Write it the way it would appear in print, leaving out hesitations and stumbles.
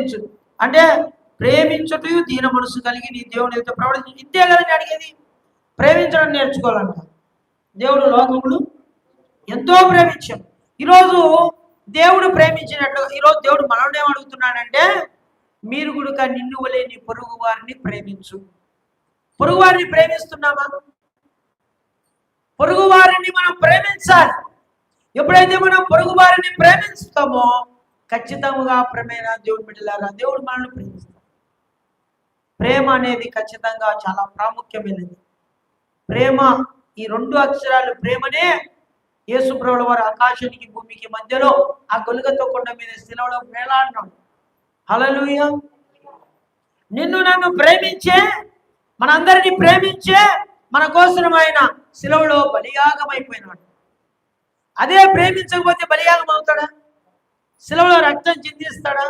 ప్రేమించు అంటే ప్రేమించుటూ దీన మనసు కలిగి నీ దేవుని యొక్క ప్రవర్తించు. ఇంతే కదండి అడిగేది. ప్రేమించడం నేర్చుకోవాలంట. దేవుడు లోకమును ఎంతో ప్రేమించాం. ఈరోజు దేవుడు ప్రేమించినట్లు ఈరోజు దేవుడు మనల్ని ఏమడుగుతున్నాడంటే, మీరు కూడా నిన్ను వలె నీ పొరుగు వారిని ప్రేమించు. పొరుగు వారిని ప్రేమిస్తున్నామా? పొరుగు వారిని మనం ప్రేమించాలి. ఎప్పుడైతే మనం పొరుగు వారిని ప్రేమిస్తామో ఖచ్చితంగా ప్రేమైన దేవుని బిడ్డలారా దేవుడు మనల్ని ప్రేమిస్తాడు. ప్రేమ అనేది ఖచ్చితంగా చాలా ప్రాముఖ్యమైనది. ప్రేమ, ఈ 2 అక్షరాలు ప్రేమనే యేసుప్రభుల వారు ఆకాశానికి భూమికి మధ్యలో ఆ గొలుగతో కొండ మీద శిలువలో వేలాడినాడు. హల్లెలూయా. నిన్ను నన్ను ప్రేమించే, మనందరినీ ప్రేమించే, మన కోసం ఆయన శిలువలో బలియాగం అయిపోయినాడు. అదే ప్రేమించకపోతే బలియాగం అవుతాడా? శిలువలో రక్తం చిందిస్తాడా?